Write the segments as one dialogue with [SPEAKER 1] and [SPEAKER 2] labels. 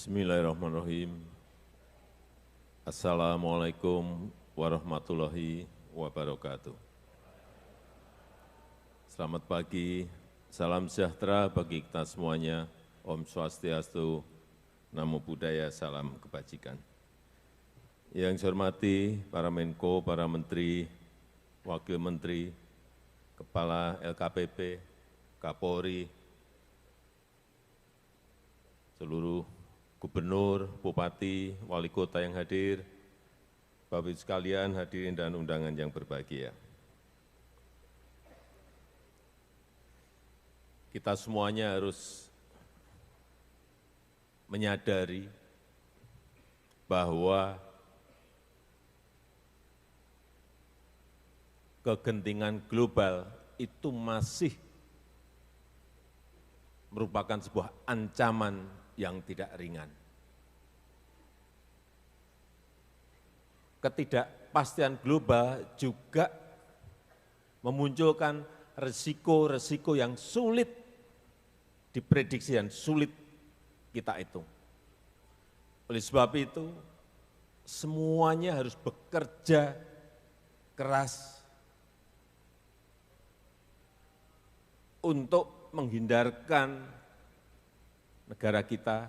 [SPEAKER 1] Bismillahirrahmanirrahim. Assalamualaikum warahmatullahi wabarakatuh. Selamat pagi, salam sejahtera bagi kita semuanya. Om Swastiastu, Namo Buddhaya, salam kebajikan. Yang saya hormati para Menko, para Menteri, Wakil Menteri, Kepala LKPP, Kapolri, seluruh Gubernur, Bupati, Wali Kota yang hadir, Bapak Ibu sekalian hadirin dan undangan yang berbahagia. Kita semuanya harus menyadari bahwa kegentingan global itu masih merupakan sebuah ancaman yang tidak ringan. Ketidakpastian global juga memunculkan resiko-resiko yang sulit diprediksi dan sulit kita hitung. Oleh sebab itu, semuanya harus bekerja keras untuk menghindarkan negara kita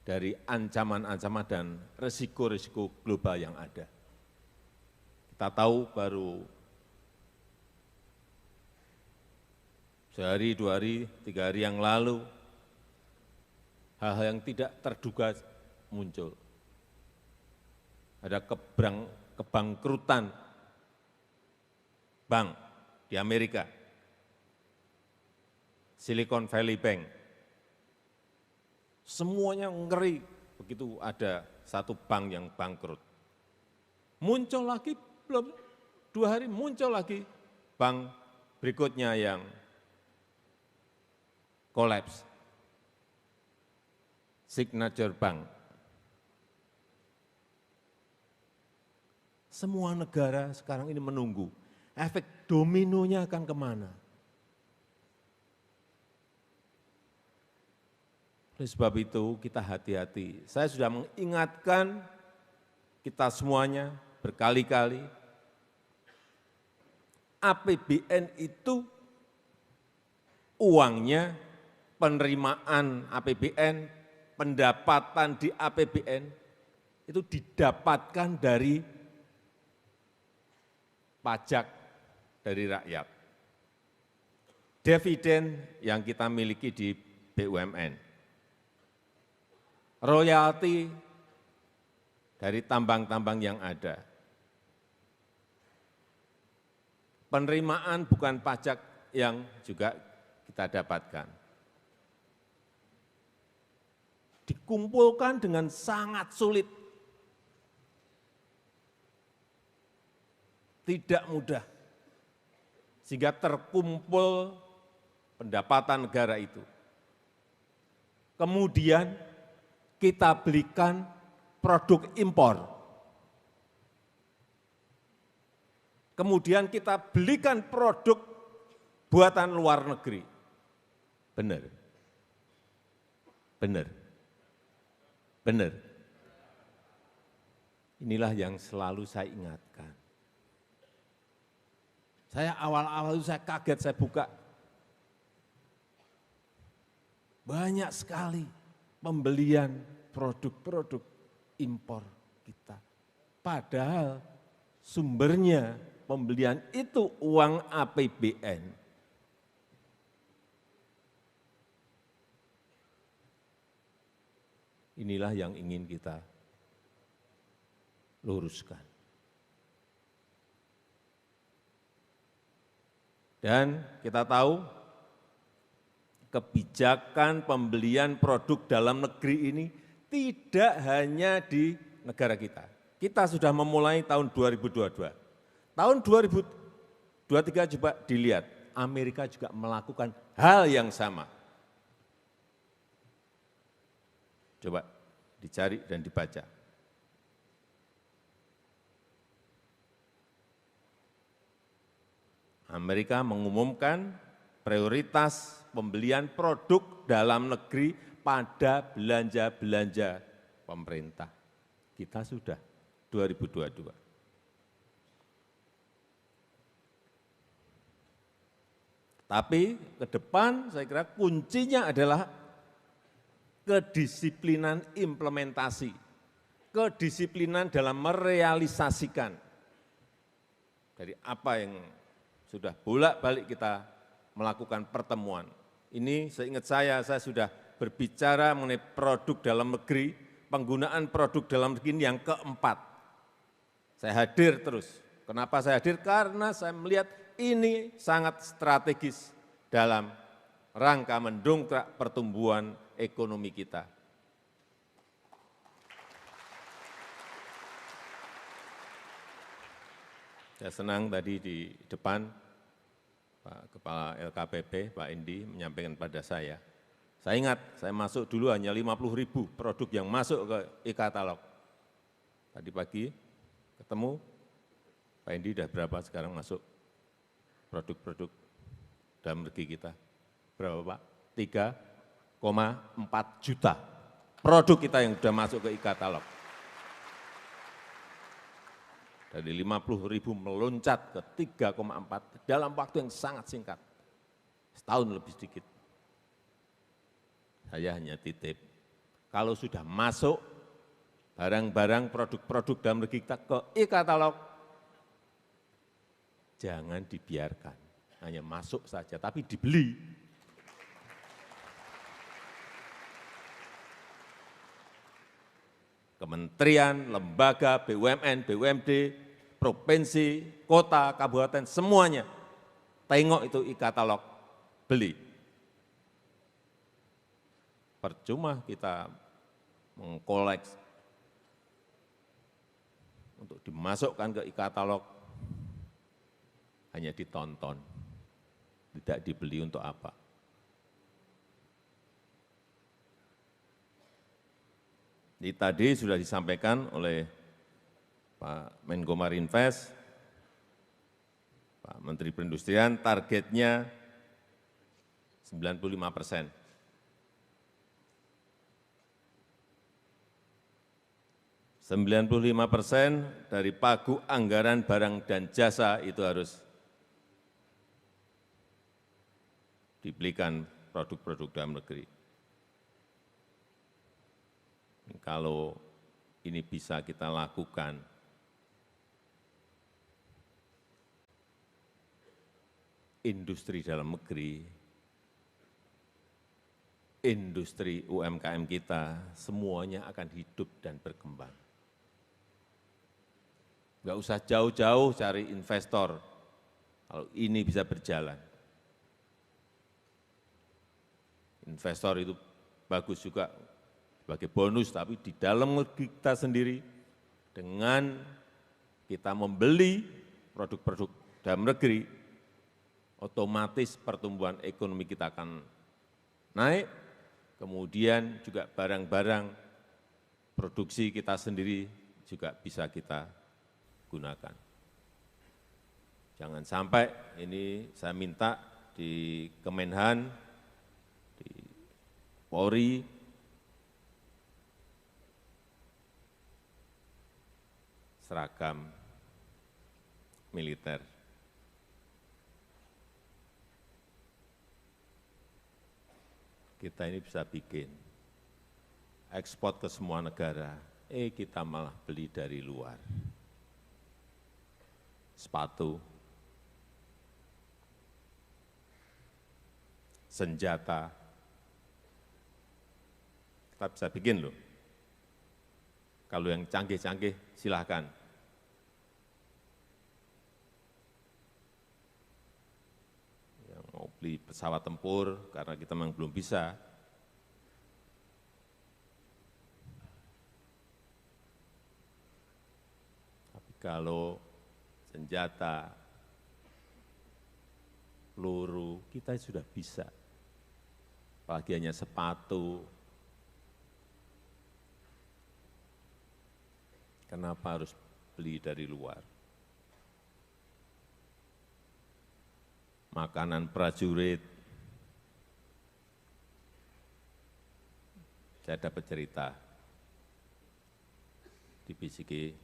[SPEAKER 1] dari ancaman-ancaman dan risiko-risiko global yang ada. Kita tahu baru sehari, 2 hari, 3 hari yang lalu, hal-hal yang tidak terduga muncul. Ada kebangkrutan bank di Amerika, Silicon Valley Bank. Semuanya ngeri begitu ada satu bank yang bangkrut. Muncul lagi, belum 2 hari muncul lagi bank berikutnya yang kolaps. Signature Bank. Semua negara sekarang ini menunggu efek dominonya akan kemana. Oleh sebab itu kita hati-hati. Saya sudah mengingatkan kita semuanya berkali-kali, APBN itu uangnya, penerimaan APBN, pendapatan di APBN itu didapatkan dari pajak dari rakyat. Dividen yang kita miliki di BUMN. Royalti dari tambang-tambang yang ada. Penerimaan bukan pajak yang juga kita dapatkan. Dikumpulkan dengan sangat sulit. Tidak mudah. Sehingga terkumpul pendapatan negara itu. Kemudian kita belikan produk impor. Kemudian kita belikan produk buatan luar negeri. Benar. Benar. Benar. Inilah yang selalu saya ingatkan. Saya awal-awal saya kaget, saya buka. Banyak sekali pembelian produk-produk impor kita. Padahal sumbernya pembelian itu uang APBN. Inilah yang ingin kita luruskan. Dan kita tahu kebijakan pembelian produk dalam negeri ini tidak hanya di negara kita. Kita sudah memulai tahun 2022. Tahun 2023 coba dilihat, Amerika juga melakukan hal yang sama. Coba dicari dan dibaca. Amerika mengumumkan prioritas pembelian produk dalam negeri pada belanja-belanja pemerintah. Kita sudah 2022. Tapi ke depan saya kira kuncinya adalah kedisiplinan implementasi, kedisiplinan dalam merealisasikan dari apa yang sudah bolak-balik kita melakukan pertemuan. Ini seingat saya sudah berbicara mengenai produk dalam negeri, penggunaan produk dalam negeri ini yang keempat. Saya hadir terus. Kenapa saya hadir? Karena saya melihat ini sangat strategis dalam rangka mendongkrak pertumbuhan ekonomi kita. Saya senang tadi di depan Pak Kepala LKPP, Pak Indi menyampaikan pada saya ingat, saya masuk dulu hanya 50.000 produk yang masuk ke e-katalog. Tadi pagi ketemu, Pak Indi sudah berapa sekarang masuk produk-produk dalam negeri kita? Berapa Pak? 3,4 juta produk kita yang sudah masuk ke e-katalog. Dari 50.000 meloncat ke 3,4 dalam waktu yang sangat singkat, setahun lebih sedikit. Saya hanya titip, kalau sudah masuk barang-barang produk-produk dalam negeri kita ke e-katalog, jangan dibiarkan, hanya masuk saja, tapi dibeli. Kementerian, lembaga, BUMN, BUMD, provinsi, kota, kabupaten, semuanya tengok itu e-katalog, beli. Percuma kita mengkoleks untuk dimasukkan ke e-katalog, hanya ditonton, tidak dibeli untuk apa. Jadi tadi sudah disampaikan oleh Pak Menko Marinvest, Pak Menteri Perindustrian, targetnya 95%. 95% dari pagu anggaran barang dan jasa itu harus dibelikan produk-produk dalam negeri. Kalau ini bisa kita lakukan, industri dalam negeri, industri UMKM kita, semuanya akan hidup dan berkembang. Enggak usah jauh-jauh cari investor, kalau ini bisa berjalan. Investor itu bagus juga sebagai bonus, tapi di dalam negeri kita sendiri, dengan kita membeli produk-produk dalam negeri, otomatis pertumbuhan ekonomi kita akan naik, kemudian juga barang-barang produksi kita sendiri juga bisa kita gunakan. Jangan sampai ini saya minta di Kemenhan, di Polri, seragam militer. Kita ini bisa bikin, ekspor ke semua negara, kita malah beli dari luar. Sepatu, senjata, kita bisa bikin loh. Kalau yang canggih-canggih silahkan. Yang mau beli pesawat tempur karena kita memang belum bisa. Tapi kalau senjata, peluru, kita sudah bisa. Apalagi hanya sepatu. Kenapa harus beli dari luar? Makanan prajurit, saya dapat cerita dibisiki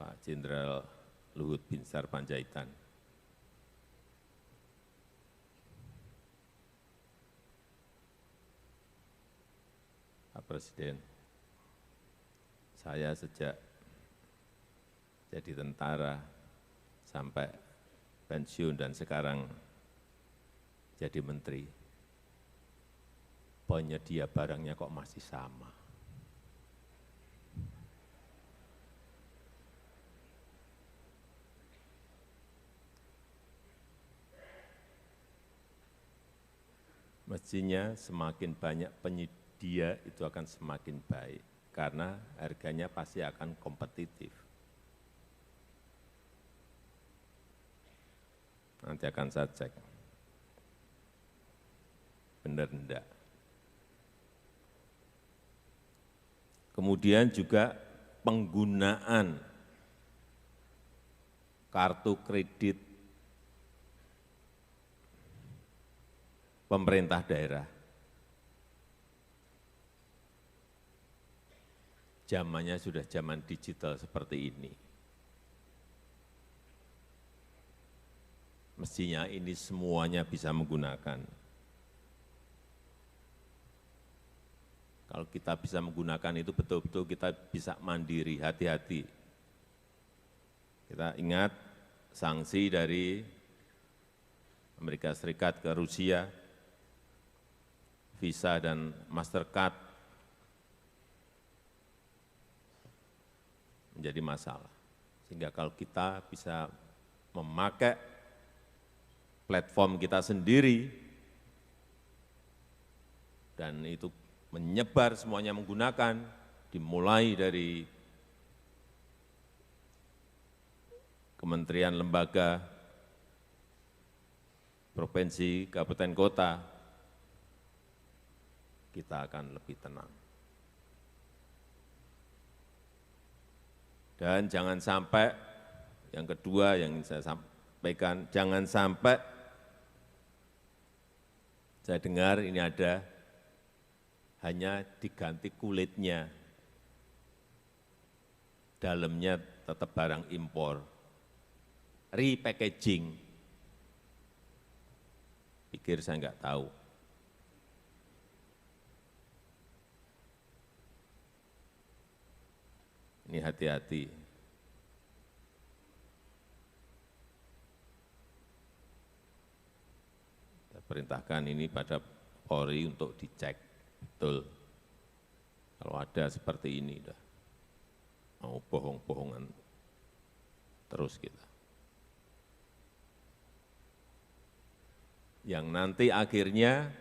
[SPEAKER 1] Pak Jenderal Luhut Binsar Panjaitan. Pak Presiden, saya sejak jadi tentara sampai pensiun dan sekarang jadi menteri, penyedia barangnya kok masih sama. Mestinya semakin banyak penyedia itu akan semakin baik, karena harganya pasti akan kompetitif. Nanti akan saya cek, benar enggak. Kemudian juga penggunaan kartu kredit pemerintah daerah. Zamannya sudah zaman digital seperti ini. Mestinya ini semuanya bisa menggunakan. Kalau kita bisa menggunakan itu betul-betul kita bisa mandiri, hati-hati. Kita ingat sanksi dari Amerika Serikat ke Rusia, Visa dan Mastercard menjadi masalah. Sehingga kalau kita bisa memakai platform kita sendiri dan itu menyebar semuanya menggunakan, dimulai dari kementerian, lembaga, provinsi, kabupaten, kota, kita akan lebih tenang. Dan jangan sampai, yang kedua yang saya sampaikan, jangan sampai saya dengar ini ada hanya diganti kulitnya, dalamnya tetap barang impor, repackaging. Pikir saya enggak tahu. Ini hati-hati. Saya perintahkan ini pada Polri untuk dicek betul. Kalau ada seperti ini, udah mau bohong-bohongan terus kita. Yang nanti akhirnya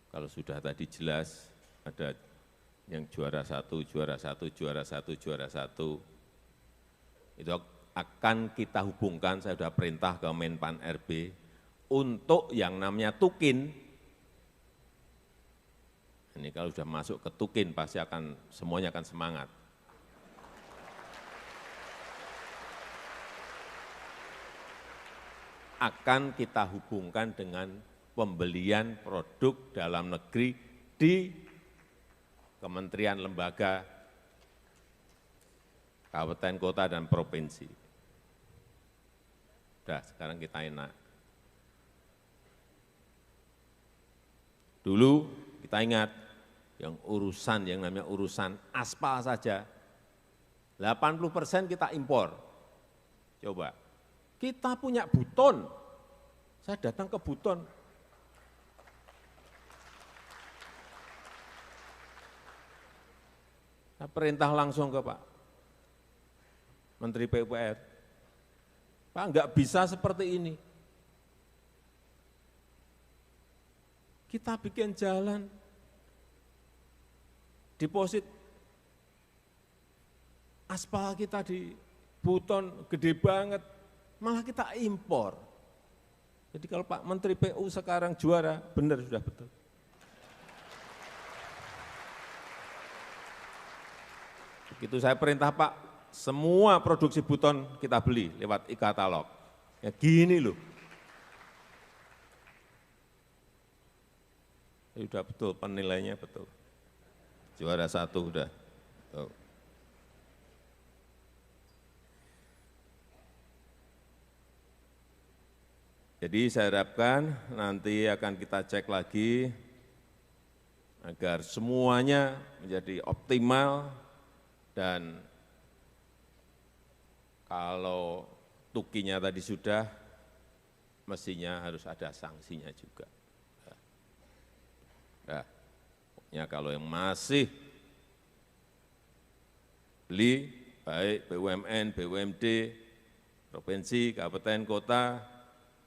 [SPEAKER 1] kalau sudah tadi jelas ada yang juara satu, juara satu, juara satu, juara satu, itu akan kita hubungkan, saya sudah perintah ke Menpan RB, untuk yang namanya tukin. Ini kalau sudah masuk ke tukin pasti akan semuanya akan semangat. Akan kita hubungkan dengan pembelian produk dalam negeri di kementerian, lembaga, kabupaten, kota, dan provinsi. Sudah, sekarang kita enak. Dulu kita ingat, yang namanya urusan aspal saja, 80% kita impor. Coba, kita punya Buton, saya datang ke Buton, saya perintah langsung ke Pak Menteri PUPR, Pak enggak bisa seperti ini. Kita bikin jalan, deposit aspal kita di Buton gede banget, malah kita impor. Jadi kalau Pak Menteri PU sekarang juara, benar sudah betul. Begitu saya perintah Pak, semua produksi Buton kita beli lewat e-katalog. Ya gini loh. Sudah betul, penilainya betul. Juara 1 sudah. Tuh. Jadi saya harapkan nanti akan kita cek lagi agar semuanya menjadi optimal dan kalau tukinya tadi sudah, mestinya harus ada sanksinya juga. Nah, pokoknya kalau yang masih beli, baik BUMN, BUMD, provinsi, kabupaten, kota,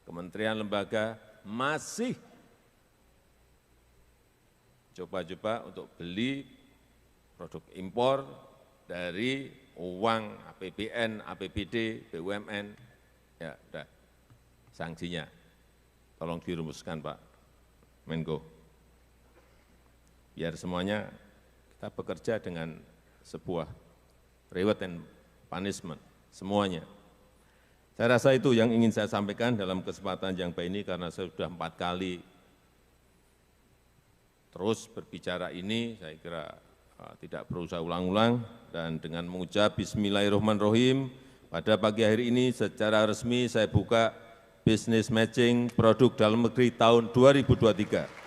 [SPEAKER 1] kementerian, lembaga, masih coba-coba untuk beli produk impor dari uang APBN, APBD, BUMN, ya udah, sanksinya. Tolong dirumuskan Pak Menko. Biar semuanya kita bekerja dengan sebuah reward and punishment, semuanya. Saya rasa itu yang ingin saya sampaikan dalam kesempatan yang baik ini karena saya sudah 4 kali terus berbicara ini, saya kira tidak perlu saya ulang-ulang, dan dengan mengucap Bismillahirrahmanirrahim, pada pagi hari ini secara resmi saya buka Business Matching Produk Dalam Negeri tahun 2023.